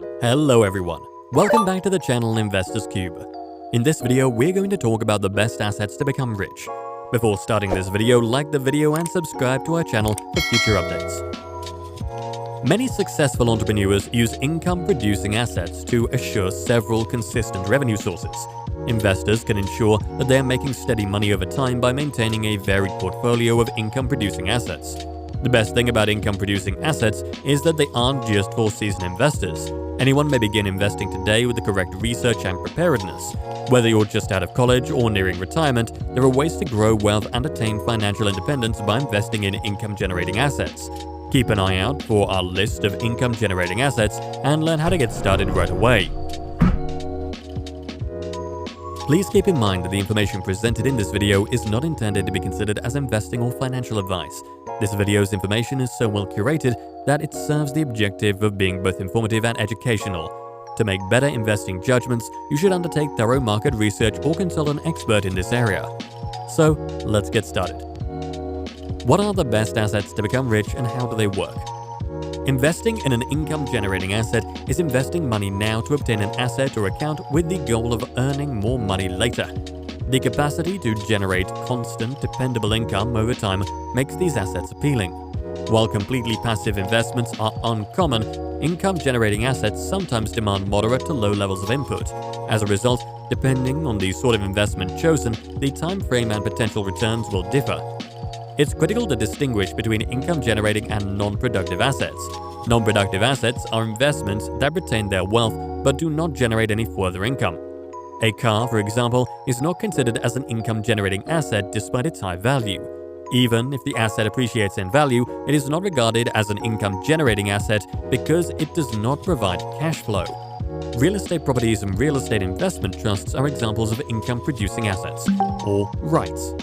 Hello everyone, welcome back to the channel Investors Cube. In this video, we're going to talk about the best assets to become rich. Before starting this video, like the video and subscribe to our channel for future updates. Many successful entrepreneurs use income-producing assets to assure several consistent revenue sources. Investors can ensure that they are making steady money over time by maintaining a varied portfolio of income-producing assets. The best thing about income-producing assets is that they aren't just for seasoned investors. Anyone may begin investing today with the correct research and preparedness. Whether you're just out of college or nearing retirement, there are ways to grow wealth and attain financial independence by investing in income-generating assets. Keep an eye out for our list of income-generating assets and learn how to get started right away. Please keep in mind that the information presented in this video is not intended to be considered as investing or financial advice. This video's information is so well curated that it serves the objective of being both informative and educational. To make better investing judgments, you should undertake thorough market research or consult an expert in this area. So, let's get started. What are the best assets to become rich and how do they work? Investing in an income-generating asset is investing money now to obtain an asset or account with the goal of earning more money later. The capacity to generate constant, dependable income over time makes these assets appealing. While completely passive investments are uncommon, income-generating assets sometimes demand moderate to low levels of input. As a result, depending on the sort of investment chosen, the time frame and potential returns will differ. It's critical to distinguish between income-generating and non-productive assets. Non-productive assets are investments that retain their wealth but do not generate any further income. A car, for example, is not considered as an income-generating asset despite its high value. Even if the asset appreciates in value, it is not regarded as an income-generating asset because it does not provide cash flow. Real estate properties and real estate investment trusts are examples of income-producing assets, or REITs.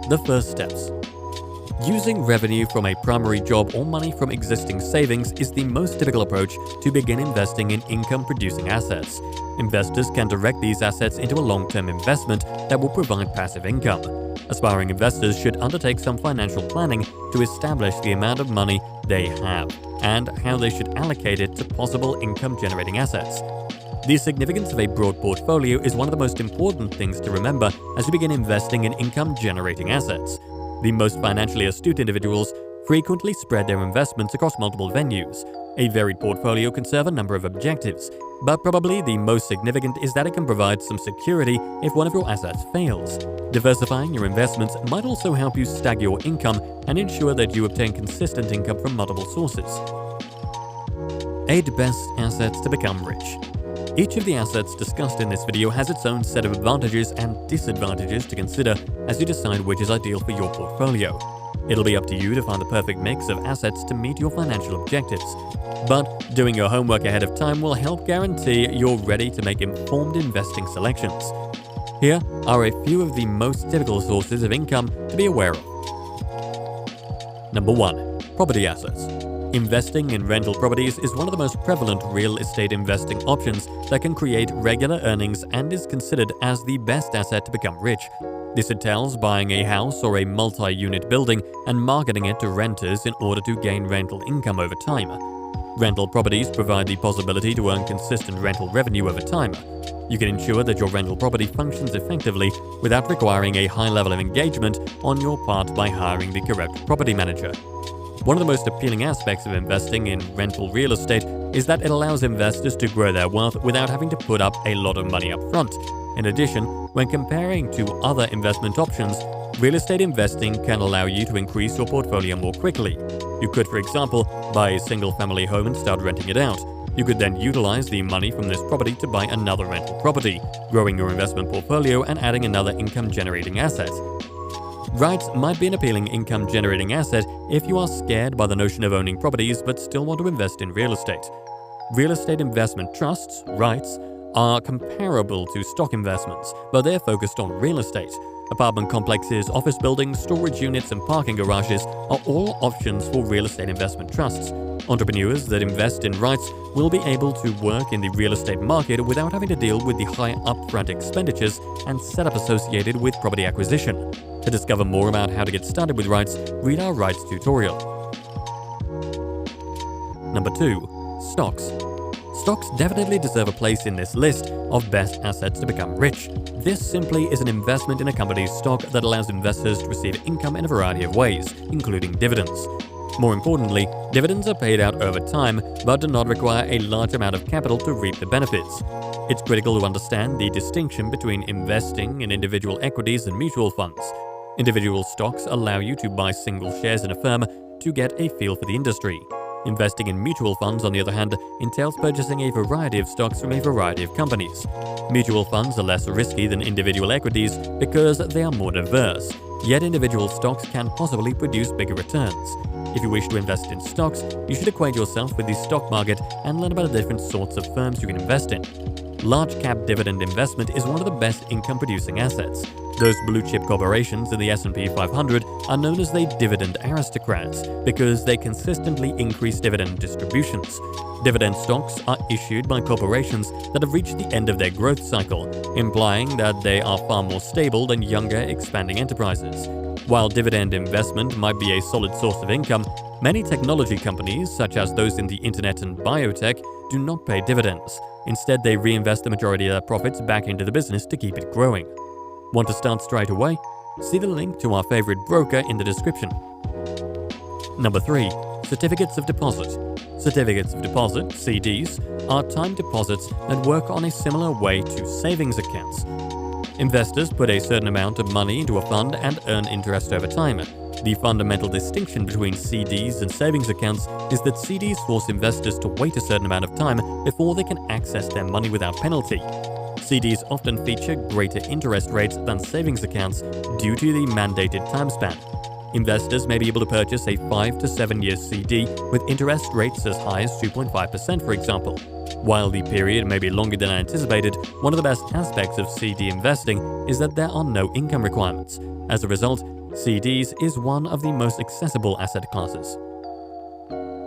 The first steps. Using revenue from a primary job or money from existing savings is the most typical approach to begin investing in income-producing assets. Investors can direct these assets into a long-term investment that will provide passive income. Aspiring investors should undertake some financial planning to establish the amount of money they have and how they should allocate it to possible income-generating assets. The significance of a broad portfolio is one of the most important things to remember as you begin investing in income-generating assets. The most financially astute individuals frequently spread their investments across multiple venues. A varied portfolio can serve a number of objectives, but probably the most significant is that it can provide some security if one of your assets fails. Diversifying your investments might also help you stagger your income and ensure that you obtain consistent income from multiple sources. 8 best assets to become rich. Each of the assets discussed in this video has its own set of advantages and disadvantages to consider as you decide which is ideal for your portfolio. It'll be up to you to find the perfect mix of assets to meet your financial objectives. But doing your homework ahead of time will help guarantee you're ready to make informed investing selections. Here are a few of the most typical sources of income to be aware of. Number 1. Property assets. Investing in rental properties is one of the most prevalent real estate investing options that can create regular earnings and is considered as the best asset to become rich. This entails buying a house or a multi-unit building and marketing it to renters in order to gain rental income over time. Rental properties provide the possibility to earn consistent rental revenue over time. You can ensure that your rental property functions effectively without requiring a high level of engagement on your part by hiring the correct property manager. One of the most appealing aspects of investing in rental real estate is that it allows investors to grow their wealth without having to put up a lot of money up front. In addition, when comparing to other investment options, real estate investing can allow you to increase your portfolio more quickly. You could, for example, buy a single-family home and start renting it out. You could then utilize the money from this property to buy another rental property, growing your investment portfolio and adding another income-generating asset. REITs might be an appealing income-generating asset if you are scared by the notion of owning properties but still want to invest in real estate. Real estate investment trusts, REITs, are comparable to stock investments, but they're focused on real estate. Apartment complexes, office buildings, storage units, and parking garages are all options for real estate investment trusts. Entrepreneurs that invest in REITs will be able to work in the real estate market without having to deal with the high upfront expenditures and setup associated with property acquisition. To discover more about how to get started with REITs, read our REITs tutorial. Number 2. Stocks. Stocks definitely deserve a place in this list of best assets to become rich. This simply is an investment in a company's stock that allows investors to receive income in a variety of ways, including dividends. More importantly, dividends are paid out over time, but do not require a large amount of capital to reap the benefits. It's critical to understand the distinction between investing in individual equities and mutual funds. Individual stocks allow you to buy single shares in a firm to get a feel for the industry. Investing in mutual funds, on the other hand, entails purchasing a variety of stocks from a variety of companies. Mutual funds are less risky than individual equities because they are more diverse, yet individual stocks can possibly produce bigger returns. If you wish to invest in stocks, you should acquaint yourself with the stock market and learn about the different sorts of firms you can invest in. Large cap dividend investment is one of the best income producing assets. Those blue chip corporations in the S&P 500 are known as the dividend aristocrats because they consistently increase dividend distributions. Dividend stocks are issued by corporations that have reached the end of their growth cycle, implying that they are far more stable than younger, expanding enterprises. While dividend investment might be a solid source of income, many technology companies, such as those in the internet and biotech, do not pay dividends. Instead, they reinvest the majority of their profits back into the business to keep it growing. Want to start straight away? See the link to our favorite broker in the description. Number 3. Certificates of Deposit. Certificates of Deposit, CDs, are time deposits that work on a similar way to savings accounts. Investors put a certain amount of money into a fund and earn interest over time. The fundamental distinction between CDs and savings accounts is that CDs force investors to wait a certain amount of time before they can access their money without penalty. CDs often feature greater interest rates than savings accounts due to the mandated time span. Investors may be able to purchase a 5 to 7 year CD with interest rates as high as 2.5%, for example. While the period may be longer than anticipated, one of the best aspects of CD investing is that there are no income requirements. As a result, CDs is one of the most accessible asset classes.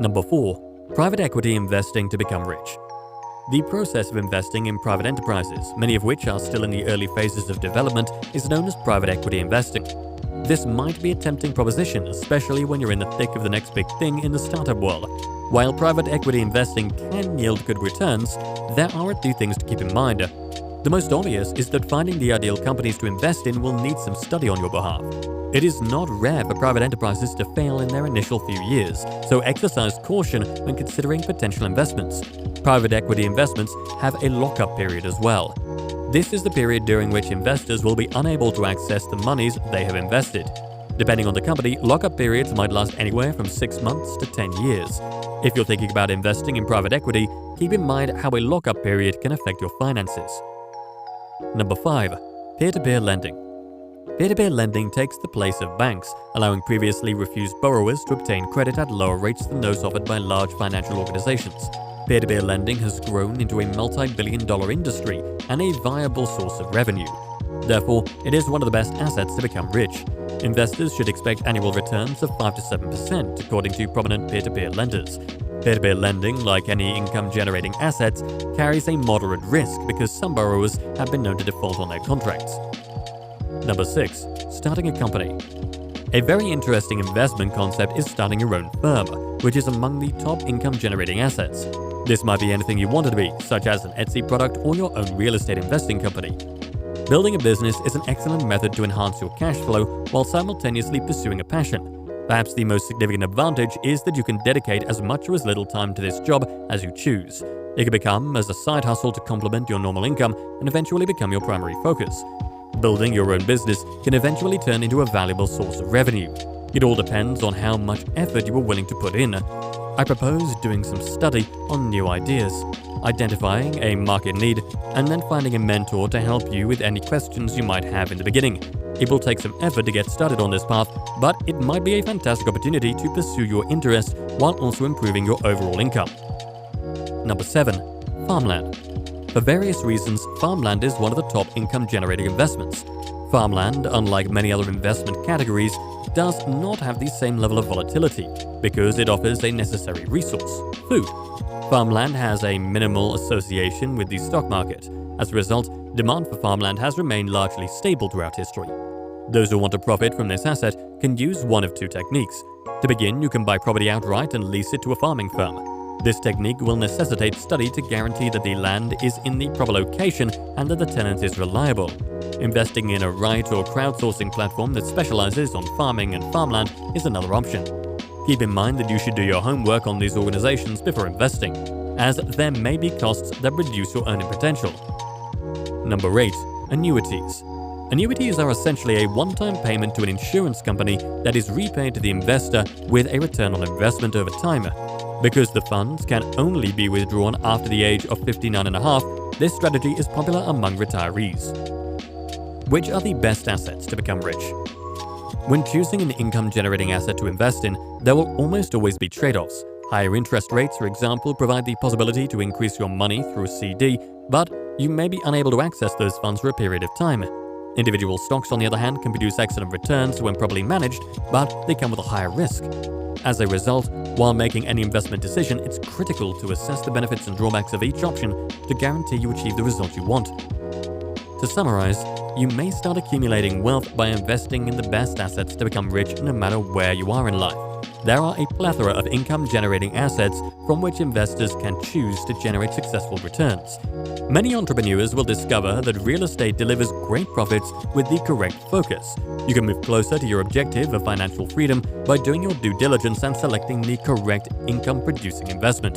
Number 4. Private equity investing to become rich. The process of investing in private enterprises, many of which are still in the early phases of development, is known as private equity investing. This might be a tempting proposition, especially when you're in the thick of the next big thing in the startup world. While private equity investing can yield good returns, there are a few things to keep in mind. The most obvious is that finding the ideal companies to invest in will need some study on your behalf. It is not rare for private enterprises to fail in their initial few years, so exercise caution when considering potential investments. Private equity investments have a lockup period as well. This is the period during which investors will be unable to access the monies they have invested. Depending on the company, lockup periods might last anywhere from 6 months to 10 years. If you're thinking about investing in private equity, keep in mind how a lockup period can affect your finances. Number 5. Peer-to-peer lending. Peer-to-peer lending takes the place of banks, allowing previously refused borrowers to obtain credit at lower rates than those offered by large financial organizations. Peer-to-peer lending has grown into a multi-billion-dollar industry and a viable source of revenue. Therefore, it is one of the best assets to become rich. Investors should expect annual returns of 5 to 7%, according to prominent peer-to-peer lenders. Peer-to-peer lending, like any income-generating assets, carries a moderate risk because some borrowers have been known to default on their contracts. Number 6. Starting a company. A very interesting investment concept is starting your own firm, which is among the top income-generating assets. This might be anything you want it to be, such as an Etsy product or your own real estate investing company. Building a business is an excellent method to enhance your cash flow while simultaneously pursuing a passion. Perhaps the most significant advantage is that you can dedicate as much or as little time to this job as you choose. It can become as a side hustle to complement your normal income and eventually become your primary focus. Building your own business can eventually turn into a valuable source of revenue. It all depends on how much effort you are willing to put in. I propose doing some study on new ideas, identifying a market need, and then finding a mentor to help you with any questions you might have in the beginning. It will take some effort to get started on this path, but it might be a fantastic opportunity to pursue your interests while also improving your overall income. Number 7. Farmland. For various reasons, farmland is one of the top income-generating investments. Farmland, unlike many other investment categories, does not have the same level of volatility because it offers a necessary resource, food. Farmland has a minimal association with the stock market. As a result, demand for farmland has remained largely stable throughout history. Those who want to profit from this asset can use one of two techniques. To begin, you can buy property outright and lease it to a farming firm. This technique will necessitate study to guarantee that the land is in the proper location and that the tenant is reliable. Investing in a right or crowdsourcing platform that specializes on farming and farmland is another option. Keep in mind that you should do your homework on these organizations before investing, as there may be costs that reduce your earning potential. Number 8. Annuities. Annuities are essentially a one-time payment to an insurance company that is repaid to the investor with a return on investment over time. Because the funds can only be withdrawn after the age of 59.5, this strategy is popular among retirees. Which are the best assets to become rich? When choosing an income-generating asset to invest in, there will almost always be trade-offs. Higher interest rates, for example, provide the possibility to increase your money through a CD, but you may be unable to access those funds for a period of time. Individual stocks, on the other hand, can produce excellent returns when properly managed, but they come with a higher risk. As a result, while making any investment decision, it's critical to assess the benefits and drawbacks of each option to guarantee you achieve the result you want. To summarize, you may start accumulating wealth by investing in the best assets to become rich no matter where you are in life. There are a plethora of income-generating assets from which investors can choose to generate successful returns. Many entrepreneurs will discover that real estate delivers great profits with the correct focus. You can move closer to your objective of financial freedom by doing your due diligence and selecting the correct income-producing investment.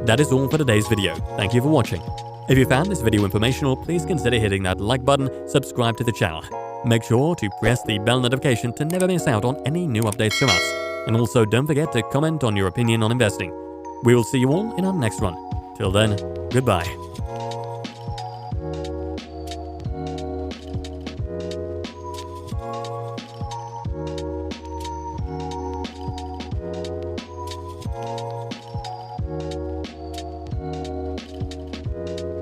That is all for today's video. Thank you for watching. If you found this video informational, please consider hitting that like button, subscribe to the channel. Make sure to press the bell notification to never miss out on any new updates from us. And also don't forget to comment on your opinion on investing. We will see you all in our next one. Till then, goodbye.